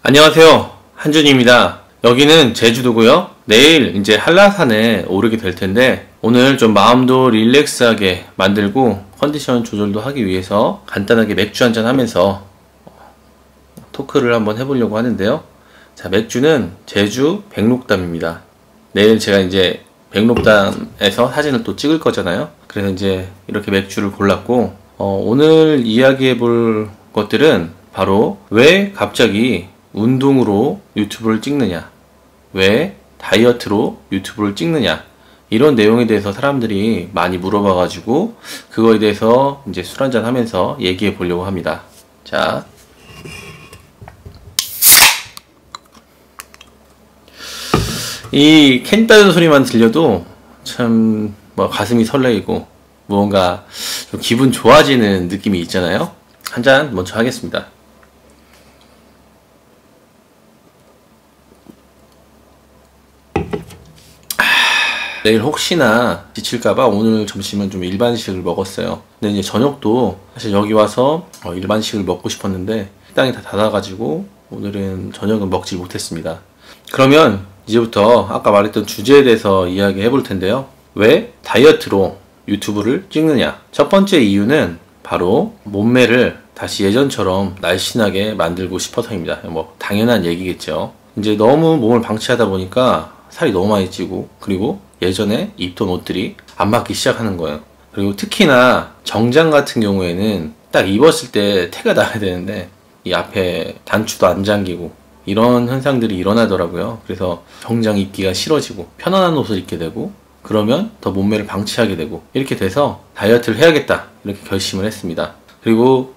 안녕하세요, 한준입니다. 여기는 제주도고요. 내일 이제 한라산에 오르게 될 텐데 오늘 좀 마음도 릴렉스하게 만들고 컨디션 조절도 하기 위해서 간단하게 맥주 한잔 하면서 토크를 한번 해보려고 하는데요. 자, 맥주는 제주 백록담입니다. 내일 제가 이제 백록담에서 사진을 또 찍을 거잖아요. 그래서 이제 이렇게 맥주를 골랐고, 오늘 이야기해 볼 것들은 바로 왜 갑자기 운동으로 유튜브를 찍느냐, 왜 다이어트로 유튜브를 찍느냐, 이런 내용에 대해서 사람들이 많이 물어봐 가지고 그거에 대해서 이제 술 한잔 하면서 얘기해 보려고 합니다. 자, 이 캔 따는 소리만 들려도 참 가슴이 설레이고 뭔가 좀 기분 좋아지는 느낌이 있잖아요. 한 잔 먼저 하겠습니다. 내일 혹시나 지칠까봐 오늘 점심은 좀 일반식을 먹었어요. 근데 이제 저녁도 사실 여기 와서 일반식을 먹고 싶었는데 식당이 다 닫아가지고 오늘은 저녁은 먹지 못했습니다. 그러면 이제부터 아까 말했던 주제에 대해서 이야기 해볼 텐데요. 왜 다이어트로 유튜브를 찍느냐? 첫 번째 이유는 바로 몸매를 다시 예전처럼 날씬하게 만들고 싶어서입니다. 뭐 당연한 얘기겠죠. 이제 너무 몸을 방치하다 보니까 살이 너무 많이 찌고, 그리고 예전에 입던 옷들이 안 맞기 시작하는 거예요. 그리고 특히나 정장 같은 경우에는 딱 입었을 때 태가 나야 되는데 이 앞에 단추도 안 잠기고 이런 현상들이 일어나더라고요. 그래서 정장 입기가 싫어지고 편안한 옷을 입게 되고, 그러면 더 몸매를 방치하게 되고, 이렇게 돼서 다이어트를 해야겠다 이렇게 결심을 했습니다. 그리고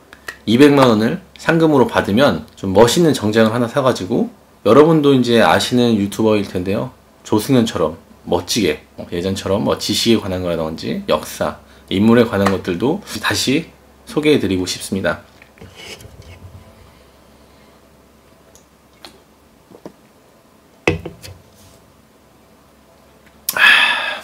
200만 원을 상금으로 받으면 좀 멋있는 정장을 하나 사가지고, 여러분도 이제 아시는 유튜버일 텐데요, 조승연처럼 멋지게 예전처럼 지식에 관한 거라든지 역사, 인물에 관한 것들도 다시 소개해 드리고 싶습니다.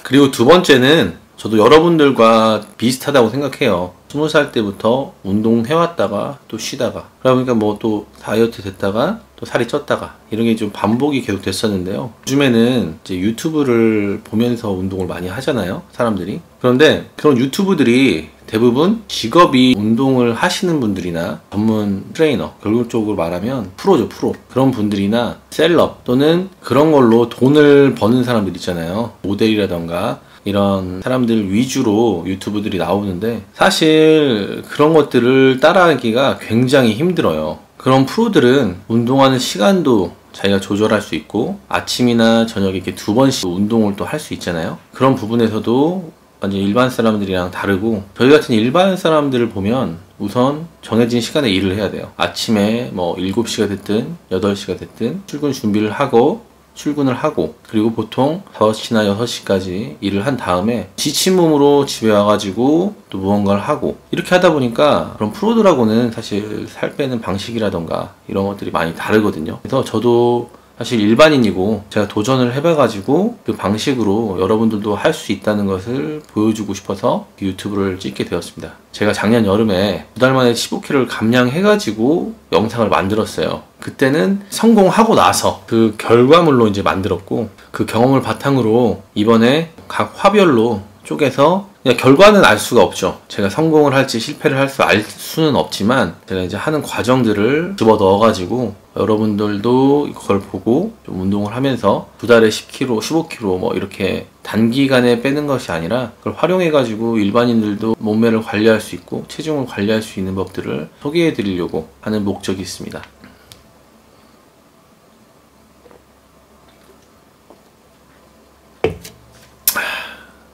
그리고 두 번째는 저도 여러분들과 비슷하다고 생각해요. 20살 때부터 운동해왔다가 또 쉬다가, 그러니까 뭐 또 다이어트 됐다가 또 살이 쪘다가 이런 게 좀 반복이 계속 됐었는데요. 요즘에는 이제 유튜브를 보면서 운동을 많이 하잖아요, 사람들이. 그런데 그런 유튜브들이 대부분 직업이 운동을 하시는 분들이나 전문 트레이너, 결국적으로 말하면 프로죠, 프로. 그런 분들이나 셀럽 또는 그런 걸로 돈을 버는 사람들 있잖아요. 모델이라던가 이런 사람들 위주로 유튜브들이 나오는데, 사실 그런 것들을 따라하기가 굉장히 힘들어요. 그런 프로들은 운동하는 시간도 자기가 조절할 수 있고, 아침이나 저녁에 이렇게 2번씩 운동을 또 할 수 있잖아요. 그런 부분에서도 완전 일반 사람들이랑 다르고, 저희 같은 일반 사람들을 보면 우선 정해진 시간에 일을 해야 돼요. 아침에 뭐 7시가 됐든 8시가 됐든 출근 준비를 하고 출근을 하고, 그리고 보통 5시나 6시까지 일을 한 다음에 지친 몸으로 집에 와가지고 또 무언가를 하고, 이렇게 하다 보니까 그런 프로들하고는 사실 살 빼는 방식이라던가 이런 것들이 많이 다르거든요. 그래서 저도 사실 일반인이고 제가 도전을 해봐가지고 그 방식으로 여러분들도 할 수 있다는 것을 보여주고 싶어서 유튜브를 찍게 되었습니다. 제가 작년 여름에 2달 만에 15kg를 감량해가지고 영상을 만들었어요. 그때는 성공하고 나서 그 결과물로 이제 만들었고, 그 경험을 바탕으로 이번에 각 화별로 쪼개서, 그냥 결과는 알 수가 없죠. 제가 성공을 할지 실패를 알 수는 없지만, 제가 이제 하는 과정들을 집어 넣어가지고 여러분들도 그걸 보고 좀 운동을 하면서 2달에 10kg, 15kg 뭐 이렇게 단기간에 빼는 것이 아니라 그걸 활용해가지고 일반인들도 몸매를 관리할 수 있고 체중을 관리할 수 있는 법들을 소개해 드리려고 하는 목적이 있습니다.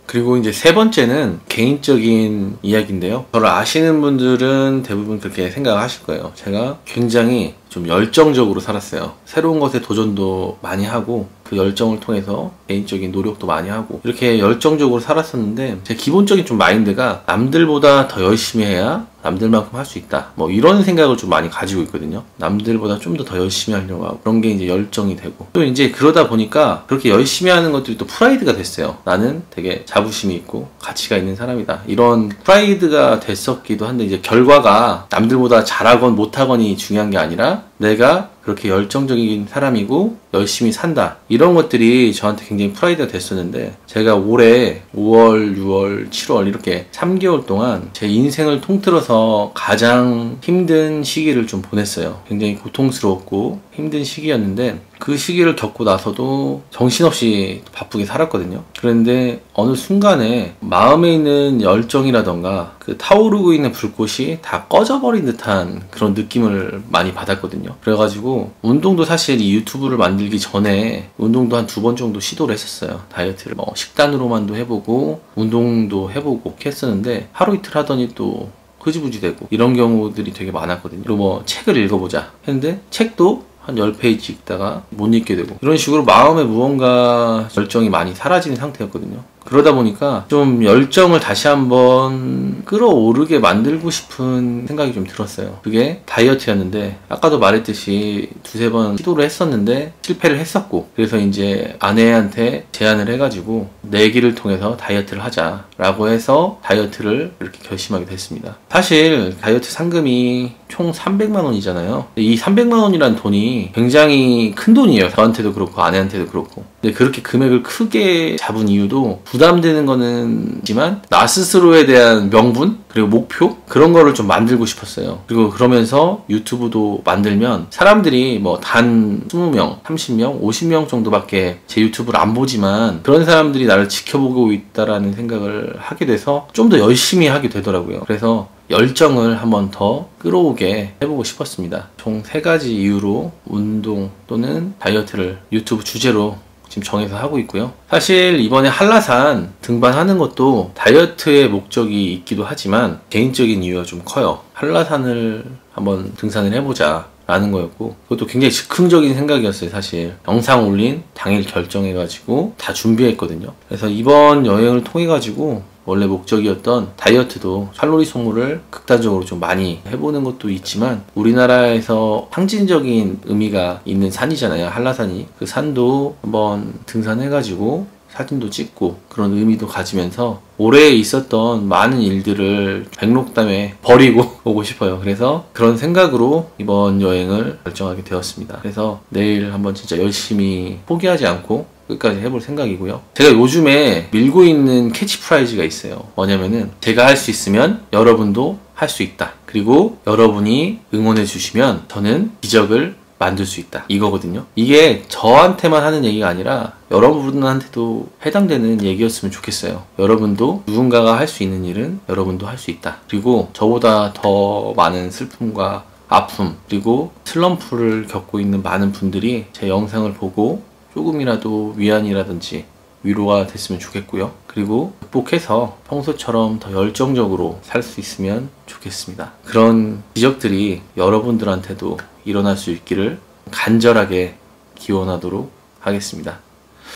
그리고 이제 세 번째는 개인적인 이야기인데요. 저를 아시는 분들은 대부분 그렇게 생각하실 거예요. 제가 굉장히 좀 열정적으로 살았어요. 새로운 것에 도전도 많이 하고, 그 열정을 통해서 개인적인 노력도 많이 하고, 이렇게 열정적으로 살았었는데, 제 기본적인 좀 마인드가 남들보다 더 열심히 해야 남들만큼 할 수 있다, 뭐 이런 생각을 좀 많이 가지고 있거든요. 남들보다 좀 더 열심히 하려고 하고, 그런 게 이제 열정이 되고, 또 이제 그러다 보니까 그렇게 열심히 하는 것들이 또 프라이드가 됐어요. 나는 되게 자부심이 있고 가치가 있는 사람이다, 이런 프라이드가 됐었기도 한데, 이제 결과가 남들보다 잘하건 못하건이 중요한 게 아니라 내가 그렇게 열정적인 사람이고 열심히 산다. 이런 것들이 저한테 굉장히 프라이드가 됐었는데 제가 올해 5월, 6월, 7월 이렇게 3개월 동안 제 인생을 통틀어서 가장 힘든 시기를 좀 보냈어요. 굉장히 고통스러웠고 힘든 시기였는데 그 시기를 겪고 나서도 정신없이 바쁘게 살았거든요. 그런데 어느 순간에 마음에 있는 열정이라던가 그 타오르고 있는 불꽃이 다 꺼져버린 듯한 그런 느낌을 많이 받았거든요. 그래가지고 운동도 사실 이 유튜브를 만들기 전에 운동도 한 2번 정도 시도를 했었어요. 다이어트를 뭐 식단으로만도 해보고 운동도 해보고 했었는데 하루 이틀 하더니 또 흐지부지 되고 이런 경우들이 되게 많았거든요. 그리고 뭐 책을 읽어보자 했는데 책도 한 10페이지 읽다가 못 읽게 되고 이런 식으로 마음에 무언가 열정이 많이 사라지는 상태였거든요. 그러다 보니까 좀 열정을 다시 한번 끌어오르게 만들고 싶은 생각이 좀 들었어요. 그게 다이어트였는데 아까도 말했듯이 2-3번 시도를 했었는데 실패를 했었고 그래서 이제 아내한테 제안을 해가지고 내기를 통해서 다이어트를 하자라고 해서 다이어트를 이렇게 결심하게 됐습니다. 사실 다이어트 상금이 총 300만 원이잖아요. 이 300만 원이란 돈이 굉장히 큰 돈이에요. 저한테도 그렇고 아내한테도 그렇고. 근데 그렇게 금액을 크게 잡은 이유도 부담되는 거는 있지만 나 스스로에 대한 명분 그리고 목표 그런 거를 좀 만들고 싶었어요. 그리고 그러면서 유튜브도 만들면 사람들이 뭐 단 20명, 30명, 50명 정도밖에 제 유튜브를 안 보지만 그런 사람들이 나를 지켜보고 있다라는 생각을 하게 돼서 좀 더 열심히 하게 되더라고요. 그래서 열정을 한번 더 끌어오게 해보고 싶었습니다. 총 3가지 이유로 운동 또는 다이어트를 유튜브 주제로 지금 정해서 하고 있고요. 사실 이번에 한라산 등반하는 것도 다이어트의 목적이 있기도 하지만 개인적인 이유가 좀 커요. 한라산을 한번 등산을 해보자 라는 거였고 그것도 굉장히 즉흥적인 생각이었어요. 사실 영상 올린 당일 결정해가지고 다 준비했거든요. 그래서 이번 여행을 통해가지고 원래 목적이었던 다이어트도 칼로리 소모를 극단적으로 좀 많이 해보는 것도 있지만 우리나라에서 상징적인 의미가 있는 산이잖아요. 한라산이. 그 산도 한번 등산해가지고 사진도 찍고 그런 의미도 가지면서 올해 있었던 많은 일들을 백록담에 버리고 오고 싶어요. 그래서 그런 생각으로 이번 여행을 결정하게 되었습니다. 그래서 내일 한번 진짜 열심히 포기하지 않고 끝까지 해볼 생각이고요. 제가 요즘에 밀고 있는 캐치프라이즈가 있어요. 뭐냐면은 제가 할 수 있으면 여러분도 할 수 있다. 그리고 여러분이 응원해 주시면 저는 기적을 만들 수 있다. 이거거든요. 이게 저한테만 하는 얘기가 아니라 여러분한테도 해당되는 얘기였으면 좋겠어요. 여러분도 누군가가 할 수 있는 일은 여러분도 할 수 있다. 그리고 저보다 더 많은 슬픔과 아픔 그리고 슬럼프를 겪고 있는 많은 분들이 제 영상을 보고 조금이라도 위안이라든지 위로가 됐으면 좋겠고요. 그리고 극복해서 평소처럼 더 열정적으로 살 수 있으면 좋겠습니다. 그런 기적들이 여러분들한테도 일어날 수 있기를 간절하게 기원하도록 하겠습니다.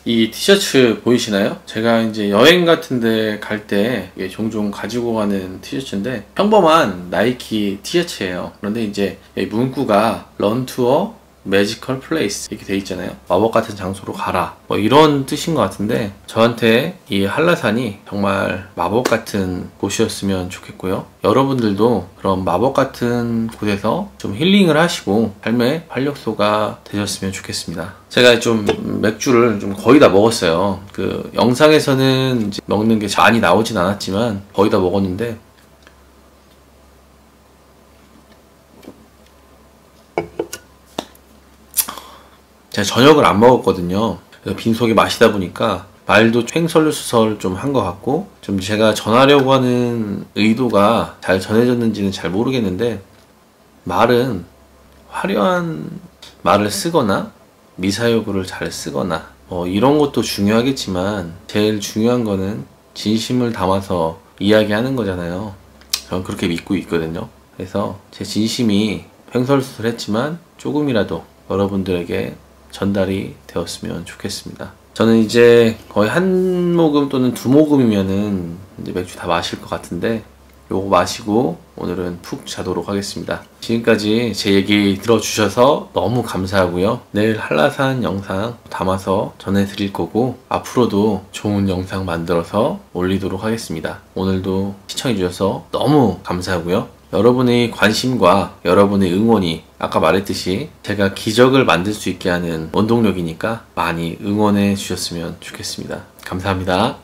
이 티셔츠 보이시나요? 제가 이제 여행 같은 데 갈 때 종종 가지고 가는 티셔츠인데 평범한 나이키 티셔츠예요. 그런데 이제 문구가 런 투어 매지컬 플레이스 이렇게 돼 있잖아요. 마법 같은 장소로 가라 뭐 이런 뜻인 것 같은데 저한테 이 한라산이 정말 마법 같은 곳이었으면 좋겠고요. 여러분들도 그런 마법 같은 곳에서 좀 힐링을 하시고 삶의 활력소가 되셨으면 좋겠습니다. 제가 좀 맥주를 좀 거의 다 먹었어요. 그 영상에서는 이제 먹는 게 많이 나오진 않았지만 거의 다 먹었는데 제가 저녁을 안 먹었거든요. 빈속에 마시다 보니까 말도 횡설수설 좀 한 것 같고 좀 제가 전하려고 하는 의도가 잘 전해졌는지는 잘 모르겠는데 말은 화려한 말을 쓰거나 미사여구를 잘 쓰거나 이런 것도 중요하겠지만 제일 중요한 거는 진심을 담아서 이야기하는 거잖아요. 저는 그렇게 믿고 있거든요. 그래서 제 진심이 횡설수설했지만 조금이라도 여러분들에게 전달이 되었으면 좋겠습니다. 저는 이제 거의 한 모금 또는 2모금이면은 이제 맥주 다 마실 것 같은데 요거 마시고 오늘은 푹 자도록 하겠습니다. 지금까지 제 얘기 들어주셔서 너무 감사하고요. 내일 한라산 영상 담아서 전해드릴 거고 앞으로도 좋은 영상 만들어서 올리도록 하겠습니다. 오늘도 시청해주셔서 너무 감사하고요. 여러분의 관심과 여러분의 응원이 아까 말했듯이 제가 기적을 만들 수 있게 하는 원동력이니까 많이 응원해 주셨으면 좋겠습니다. 감사합니다.